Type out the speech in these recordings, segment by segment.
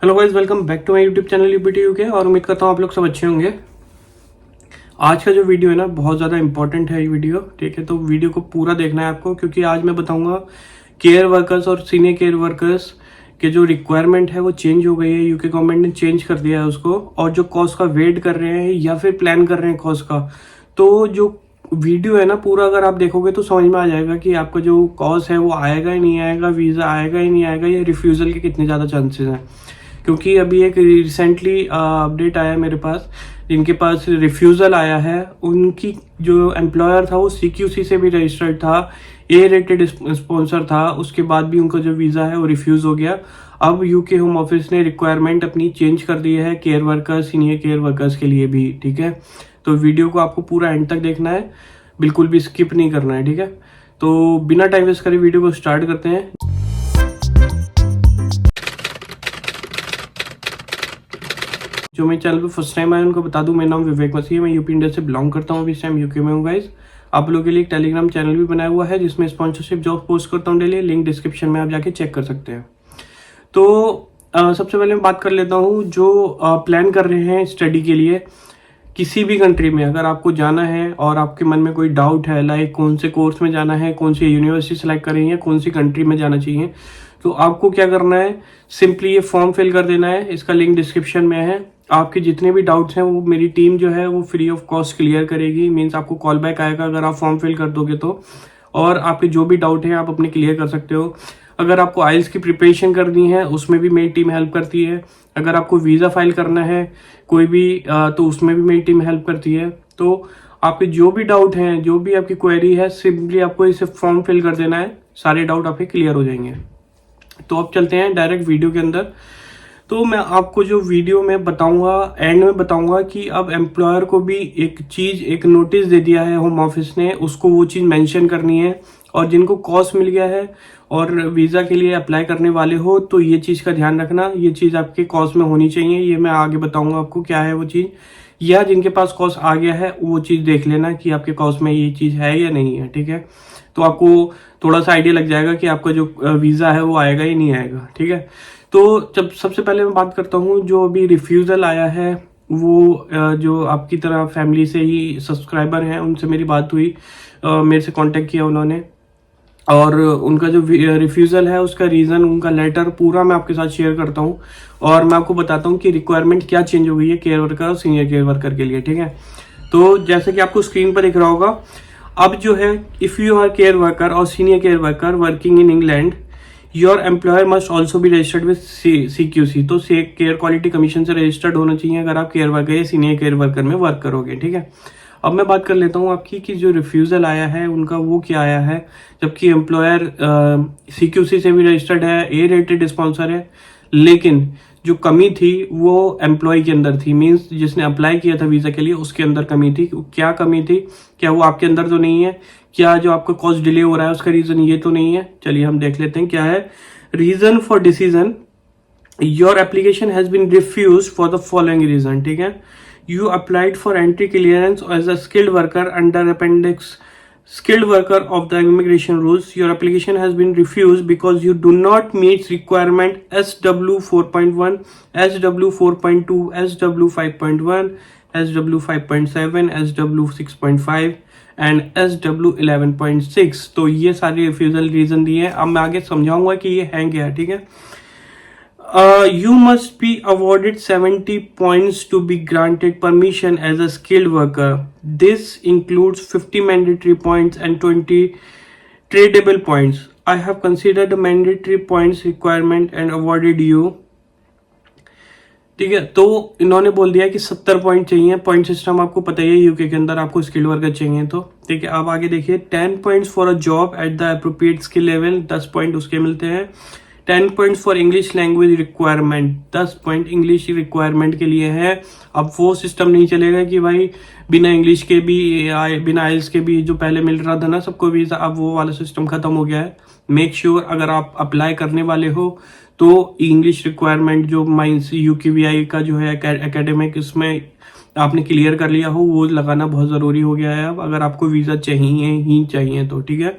Hello guys, welcome back to my YouTube channel UPT UK. और उम्मीद करता हूँ आप लोग सब अच्छे होंगे। आज का जो वीडियो है ना, बहुत ज़्यादा इंपॉर्टेंट है ये वीडियो। ठीक है, तो वीडियो को पूरा देखना है आपको, क्योंकि आज मैं बताऊंगा केयर वर्कर्स और सीनियर केयर वर्कर्स के जो रिक्वायरमेंट है वो चेंज हो गई है। यूके गवर्नमेंट ने चेंज कर दिया है उसको, और जो कॉस्ट का वेट कर रहे हैं या फिर प्लान कर रहे हैं कॉस्ट का, तो जो वीडियो है ना पूरा अगर आप देखोगे तो समझ में आ जाएगा कि आपका जो कॉस्ट है वो आएगा ही नहीं आएगा, वीज़ा आएगा ही नहीं आएगा, या रिफ्यूज़ल के कितने ज़्यादा चांसेस हैं। क्योंकि अभी एक रिसेंटली अपडेट आया मेरे पास, जिनके पास रिफ्यूज़ल आया है, उनकी जो एम्प्लॉयर था वो सीक्यूसी से भी रजिस्टर्ड था, ए रेटेड स्पॉन्सर था, उसके बाद भी उनका जो वीज़ा है वो रिफ्यूज़ हो गया। अब यूके होम ऑफिस ने रिक्वायरमेंट अपनी चेंज कर दी है care workers, senior care workers के लिए भी। ठीक है, तो वीडियो को आपको पूरा एंड तक देखना है, बिल्कुल भी स्किप नहीं करना है। ठीक है, तो बिना टाइम वेस्ट करे वीडियो को स्टार्ट करते हैं। जो मेरे चैनल पे फर्स्ट टाइम आए उनको बता दूं, मेरा नाम विवेक मसीह है, मैं यूपी इंडिया से बिलोंग करता हूं, अभी इस टाइम यूके में हूं गाइस। आप लोगों के लिए एक टेलीग्राम चैनल भी बनाया हुआ है जिसमें स्पॉन्सरशिप जॉब पोस्ट करता हूं डेली, लिंक डिस्क्रिप्शन में आप जाके चेक कर सकते हैं। तो सबसे पहले मैं बात कर लेता हूँ जो प्लान कर रहे हैं स्टडी के लिए किसी भी कंट्री में। अगर आपको जाना है और आपके मन में कोई डाउट है, लाइक कौन से कोर्स में जाना है, कौन सी यूनिवर्सिटी सेलेक्ट करें या कौन सी कंट्री में जाना चाहिए, तो आपको क्या करना है, सिंपली ये फॉर्म फिल कर देना है। इसका लिंक डिस्क्रिप्शन में है। आपके जितने भी डाउट्स हैं वो मेरी टीम जो है वो फ्री ऑफ कॉस्ट क्लियर करेगी। मीन्स आपको कॉल बैक आएगा अगर आप फॉर्म फिल कर दोगे तो, और आपके जो भी डाउट हैं आप अपने क्लियर कर सकते हो। अगर आपको आइल्स की प्रिपरेशन करनी है उसमें भी मेरी टीम हेल्प करती है। अगर आपको वीज़ा फाइल करना है कोई भी तो उसमें भी मेरी टीम हेल्प करती है। तो आपके जो भी डाउट हैं, जो भी आपकी क्वेरी है, सिंपली आपको इसे फॉर्म फिल कर देना है, सारे डाउट आपके क्लियर हो जाएंगे। तो अब चलते हैं डायरेक्ट वीडियो के अंदर। तो मैं आपको जो वीडियो में बताऊंगा, एंड में बताऊंगा कि अब एम्प्लॉयर को भी एक नोटिस दे दिया है होम ऑफिस ने, उसको वो चीज़ मेंशन करनी है। और जिनको कॉस्ट मिल गया है और वीज़ा के लिए अप्लाई करने वाले हो तो ये चीज़ का ध्यान रखना, ये चीज़ आपके कॉस्ट में होनी चाहिए। ये मैं आगे बताऊंगा आपको क्या है वो चीज़, या जिनके पास कॉस्ट आ गया है वो चीज़ देख लेना कि आपके कॉस्ट में ये चीज़ है या नहीं है। ठीक है, तो आपको थोड़ा सा आइडिया लग जाएगा कि आपका जो वीज़ा है वो आएगा ही नहीं आएगा। ठीक है, तो जब सबसे पहले मैं बात करता हूँ जो अभी रिफ्यूज़ल आया है, वो जो आपकी तरह फैमिली से ही सब्सक्राइबर हैं उनसे मेरी बात हुई, मेरे से कांटेक्ट किया उन्होंने, और उनका जो रिफ्यूज़ल है उसका रीज़न, उनका लेटर पूरा मैं आपके साथ शेयर करता हूँ। और मैं आपको बताता हूँ कि रिक्वायरमेंट क्या चेंज हो गई है केयर वर्कर और सीनियर केयर वर्कर के लिए। ठीक है, तो जैसे कि आपको स्क्रीन पर दिख रहा होगा, अब जो है, if you are care worker और senior care worker working in England, your employer must also भी रजिस्टर्ड विद CQC। तो केयर क्वालिटी कमीशन से रजिस्टर्ड होना चाहिए अगर आप केयर वर्कर या सीनियर केयर वर्कर में वर्क करोगे। ठीक है, अब मैं बात कर लेता हूँ आपकी कि जो रिफ्यूज़ल आया है उनका वो क्या आया है। जबकि एम्प्लॉयर CQC से भी रजिस्टर्ड है, ए रेटेड स्पॉन्सर है, लेकिन जो कमी थी वो एम्प्लॉय के अंदर थी। मींस जिसने अप्लाई किया था वीज़ा के लिए उसके अंदर कमी थी। क्या कमी थी, क्या वो आपके अंदर तो नहीं है? क्या जो आपका कॉस्ट डिले हो रहा है उसका रीज़न ये तो नहीं है? चलिए हम देख लेते हैं क्या है reason for decision. Your application has been refuse for the following reason. ठीक है, you applied for entry clearance as a skilled worker under appendix skilled worker of the immigration rules. Your application has been refused because you do not meet requirement SW 4.1, SW 4.2, SW 5.1, SW 5.7, SW 6.5 and SW 11.6। तो ये सारे refusal reason दिए हैं। अब मैं आगे समझाऊंगा कि ये है क्या। ठीक है, you must be awarded 70 points to be granted permission as a skilled worker. This includes 50 mandatory points and 20 tradable points. I have considered the mandatory points requirement and awarded you. ठीक है, तो इन्होंने बोल दिया कि 70 पॉइंट चाहिए। Point system आपको पता ही है, यूके के अंदर आपको स्किल्ड वर्कर चाहिए। तो ठीक है, अब आगे देखिए, 10 points for a job at the appropriate skill level, 10 point उसके मिलते हैं। 10 points for English language requirement, 10 point English requirement के लिए है। अब वो सिस्टम नहीं चलेगा कि भाई बिना इंग्लिश के भी, बिना आइल्स के भी जो पहले मिल रहा था ना सबको वीज़ा, अब वो वाला सिस्टम खत्म हो गया है। मेक श्योर अगर आप अप्लाई करने वाले हो तो इंग्लिश रिक्वायरमेंट जो माइंस UKVI का जो है एकेडमिक, इसमें आपने क्लियर कर लिया हो, वो लगाना बहुत ज़रूरी हो गया है अब, अगर आपको वीज़ा चाहिए ही चाहिए तो। ठीक है,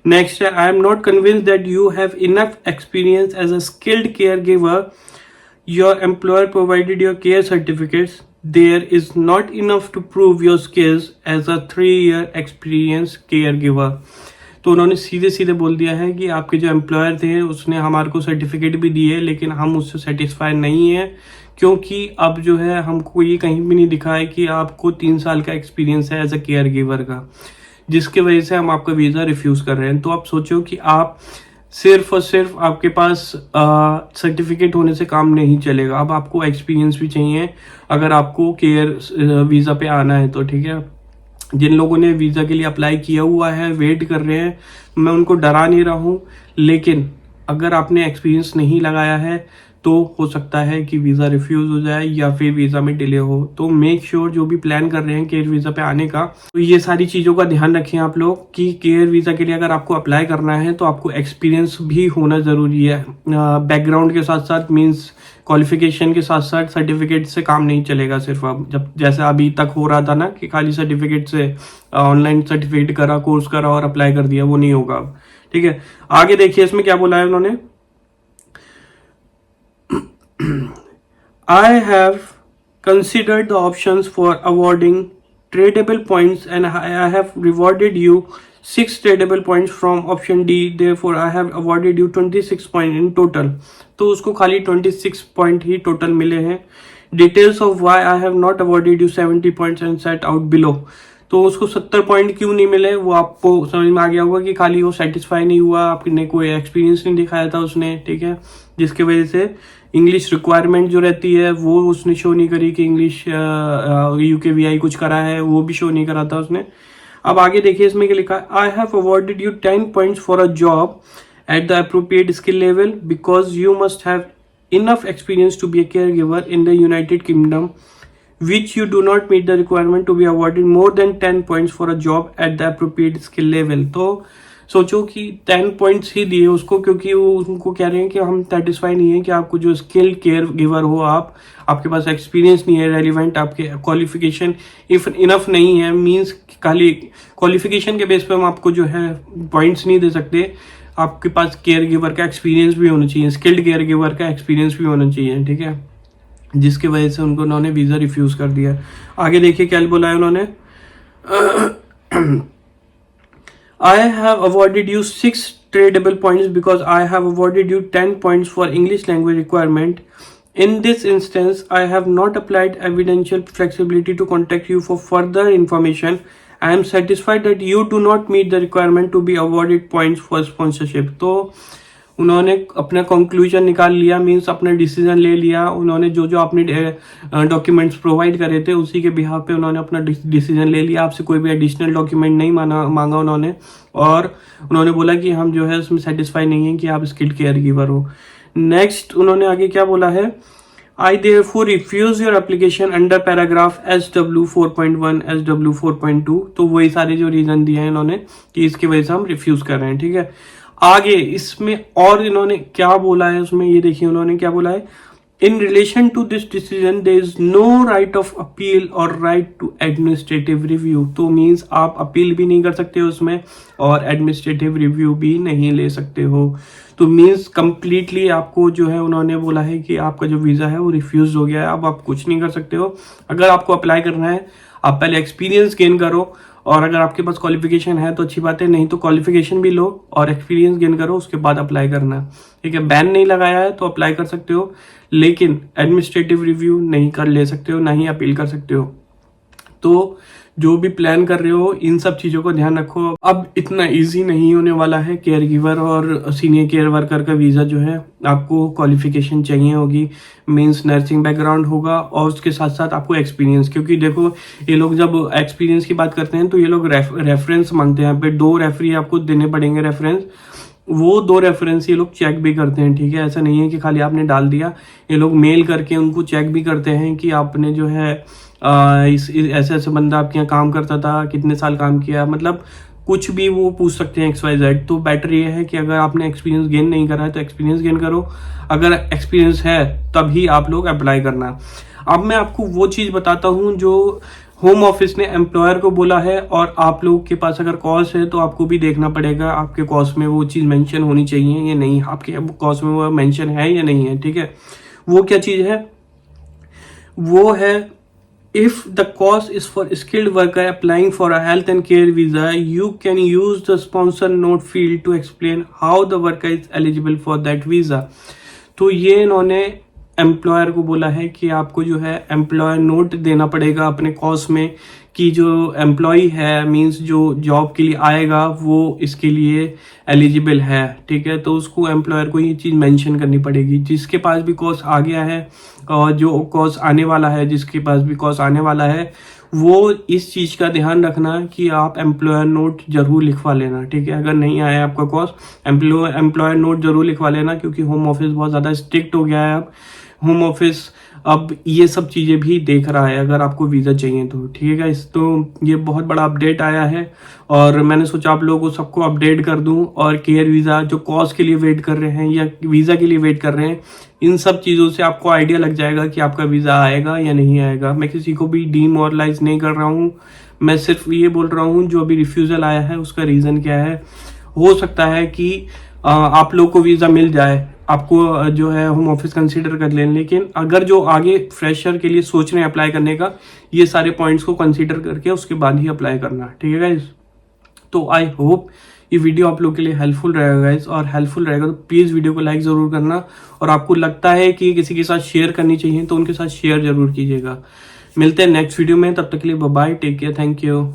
नेक्स्ट है, I am not convinced that you have enough experience as a skilled caregiver your employer provided your care certificates, there is not enough to prove your skills as a 3-year experience caregiver। तो उन्होंने सीधे सीधे बोल दिया है कि आपके जो एम्प्लॉयर थे उसने हमारे को सर्टिफिकेट भी दिए लेकिन हम उससे सेटिस्फाई नहीं है, क्योंकि अब जो है हमको ये कहीं भी नहीं दिखा है कि आपको 3 साल का एक्सपीरियंस है एज अ केयर गिवर का, जिसकी वजह से हम आपका वीज़ा रिफ्यूज़ कर रहे हैं। तो आप सोचो कि आप सिर्फ और सिर्फ आपके पास सर्टिफिकेट होने से काम नहीं चलेगा, अब आपको एक्सपीरियंस भी चाहिए अगर आपको केयर वीज़ा पे आना है तो, ठीक है। जिन लोगों ने वीज़ा के लिए अप्लाई किया हुआ है, वेट कर रहे हैं, मैं उनको डरा नहीं रहा हूँ, लेकिन अगर आपने एक्सपीरियंस नहीं लगाया है तो हो सकता है कि वीज़ा रिफ्यूज़ हो जाए या फिर वीज़ा में डिले हो। तो मेक श्योर जो भी प्लान कर रहे हैं केयर वीज़ा पे आने का, तो ये सारी चीज़ों का ध्यान रखें आप लोग कि केयर वीज़ा के लिए अगर आपको अप्लाई करना है तो आपको एक्सपीरियंस भी होना ज़रूरी है। बैकग्राउंड के साथ साथ मीन्स क्वालिफिकेशन के साथ साथ सर्टिफिकेट से काम नहीं चलेगा सिर्फ। अब जब जैसे अभी तक हो रहा था ना कि खाली सर्टिफिकेट से ऑनलाइन सर्टिफिकेट करा, कोर्स करा और अप्लाई कर दिया, वो नहीं होगा अब, ठीक है। आगे देखिए इसमें क्या बोला है उन्होंने, I have considered the options for awarding tradable points and I have rewarded you 6 tradable points from option D, therefore I have awarded you 26 points in total। तो उसको खाली 26 पॉइंट ही टोटल मिले हैं। Details of why I have not awarded you 70 points and set out below। तो उसको 70 point क्यों नहीं मिले वो आपको समझ में आ गया होगा कि खाली वो सेटिस्फाई नहीं हुआ, आपने कोई एक्सपीरियंस नहीं दिखाया था उसने, ठीक है, जिसकी वजह से इंग्लिश रिक्वायरमेंट जो रहती है वो उसने शो नहीं करी कि इंग्लिश UKVI कुछ करा है, वो भी शो नहीं करा था उसने। अब आगे देखिए इसमें क्या लिखा है, I have awarded you 10 points for a job at the appropriate skill level because you must have enough experience to be a caregiver in the United Kingdom which you do not meet the requirement to be awarded more than 10 points for a job at the appropriate skill level। तो सोचो कि 10 points ही दिए उसको क्योंकि वो उनको कह रहे हैं कि हम सेटिस्फाई नहीं है कि आपको जो स्किल केयर गिवर हो आपके पास एक्सपीरियंस नहीं है रेलिवेंट, आपके क्वालिफिकेशन इनफ नहीं है, मींस खाली क्वालिफिकेशन के बेस पे हम आपको जो है पॉइंट्स नहीं दे सकते, आपके पास केयर गिवर का एक्सपीरियंस भी होना चाहिए, स्किल्ड केयर गिवर का एक्सपीरियंस भी होना चाहिए, ठीक है, जिसकी वजह से उनको उन्होंने वीज़ा रिफ्यूज़ कर दिया। आगे देखिए क्या बोला है उन्होंने, I have awarded you 6 tradable points because I have awarded you 10 points for English language requirement। In this instance, I have not applied evidential flexibility to contact you for further information। I am satisfied that you do not meet the requirement to be awarded points for sponsorship। तो उन्होंने अपना conclusion निकाल लिया, means अपना decision ले लिया, उन्होंने जो जो अपने डॉक्यूमेंट्स प्रोवाइड करे थे उसी के बिहाफ पे उन्होंने अपना डिसीजन ले लिया, आपसे कोई भी एडिशनल डॉक्यूमेंट नहीं मांगा उन्होंने, और उन्होंने बोला कि हम जो है उसमें सेटिस्फाई नहीं है कि आप स्किल्ड केयर गिवर हो। नेक्स्ट उन्होंने आगे क्या बोला है, I therefore refuse your application under paragraph SW 4.1 SW 4.2। तो वही सारे जो रीजन दिए हैं इन्होंने कि इसकी वजह से हम रिफ्यूज कर रहे हैं, ठीक है। आगे इसमें और इन्होंने क्या बोला है उसमें ये देखिए उन्होंने क्या बोला है, in relation to this decision there is no right of appeal और राइट टू एडमिनिस्ट्रेटिव रिव्यू। तो मीन्स आप अपील भी नहीं कर सकते हो उसमें और एडमिनिस्ट्रेटिव रिव्यू भी नहीं ले सकते हो। तो मीन्स कंप्लीटली आपको जो है उन्होंने बोला है कि आपका जो वीज़ा है वो रिफ्यूज हो गया है, अब आप कुछ नहीं कर सकते हो। अगर आपको अप्लाई करना है आप पहले एक्सपीरियंस गेन करो, और अगर आपके पास क्वालिफिकेशन है तो अच्छी बात है, नहीं तो क्वालिफिकेशन भी लो और एक्सपीरियंस गेन करो, उसके बाद अप्लाई करना, ठीक है। बैन नहीं लगाया है तो अप्लाई कर सकते हो, लेकिन एडमिनिस्ट्रेटिव रिव्यू नहीं कर ले सकते हो, ना ही अपील कर सकते हो। तो जो भी प्लान कर रहे हो इन सब चीज़ों को ध्यान रखो। अब इतना इजी नहीं होने वाला है, केयर गिवर और सीनियर केयर वर्कर का वीज़ा जो है आपको क्वालिफिकेशन चाहिए होगी, मींस नर्सिंग बैकग्राउंड होगा और उसके साथ साथ आपको एक्सपीरियंस, क्योंकि देखो ये लोग जब एक्सपीरियंस की बात करते हैं तो ये लोग रेफरेंस मांगते हैं, यहाँ पे 2 रेफरी आपको देने पड़ेंगे रेफरेंस, वो 2 रेफरेंस ये लोग चेक भी करते हैं, ठीक है। ऐसा नहीं है कि खाली आपने डाल दिया, ये लोग मेल करके उनको चेक भी करते हैं कि आपने जो है ऐसे ऐसे बंदा आपके यहाँ काम करता था, कितने साल काम किया, मतलब कुछ भी वो पूछ सकते हैं XYZ। तो बेटर ये है कि अगर आपने एक्सपीरियंस गेन नहीं करा है तो एक्सपीरियंस गेन करो, अगर एक्सपीरियंस है तभी आप लोग अप्लाई करना। अब मैं आपको वो चीज़ बताता हूँ जो होम ऑफिस ने एम्प्लॉयर को बोला है, और आप लोग के पास अगर कॉज है तो आपको भी देखना पड़ेगा आपके कॉज में वो चीज़ मेंशन होनी चाहिए या नहीं, आपके कॉज में वो मेंशन है या नहीं है, ठीक है। वो क्या चीज है? वो है if the cost is for skilled worker applying for a health and care visa, you can use the sponsor note field to explain how the worker is eligible for that visa. तो ये इन्होंने employer को बोला है कि आपको जो है एम्प्लॉयर नोट देना पड़ेगा अपने कॉस्ट में कि जो एम्प्लॉय है मींस जो जॉब के लिए आएगा वो इसके लिए एलिजिबल है, ठीक है। तो उसको एम्प्लॉयर को ये चीज़ मेंशन करनी पड़ेगी। जिसके पास भी कॉस्ट आ गया है और जो कॉस्ट आने वाला है, जिसके पास भी कॉस्ट आने वाला है, वो इस चीज़ का ध्यान रखना कि आप एम्प्लॉयर नोट जरूर लिखवा लेना, ठीक है। अगर नहीं आया आपका कॉस्ट, एम्प्लॉयर नोट जरूर लिखवा लेना, क्योंकि होम ऑफिस बहुत ज़्यादा स्ट्रिक्ट हो गया है अब। होम ऑफिस अब ये सब चीज़ें भी देख रहा है अगर आपको वीज़ा चाहिए तो, ठीक है गाइस। तो ये बहुत बड़ा अपडेट आया है और मैंने सोचा आप लोगों को सबको अपडेट कर दूं। और केयर वीज़ा जो कॉज के लिए वेट कर रहे हैं या वीज़ा के लिए वेट कर रहे हैं, इन सब चीज़ों से आपको आइडिया लग जाएगा कि आपका वीज़ा आएगा या नहीं आएगा। मैं किसी को भी डीमोरलाइज नहीं कर रहा हूँ, मैं सिर्फ ये बोल रहा हूँ जो अभी रिफ्यूज़ल आया है उसका रीज़न क्या है। हो सकता है कि आप लोग को वीज़ा मिल जाए, आपको जो है होम ऑफिस कंसीडर कर लें, लेकिन अगर जो आगे फ्रेशर के लिए सोच रहे हैं अप्लाई करने का, ये सारे पॉइंट्स को कंसीडर करके उसके बाद ही अप्लाई करना, ठीक है गाइज। तो आई होप ये वीडियो आप लोग के लिए हेल्पफुल रहेगा गाइज, और हेल्पफुल रहेगा तो प्लीज़ वीडियो को लाइक ज़रूर करना, और आपको लगता है कि किसी के साथ शेयर करनी चाहिए तो उनके साथ शेयर जरूर कीजिएगा। मिलते हैं नेक्स्ट वीडियो में, तब तक के लिए bye bye, take care, thank you.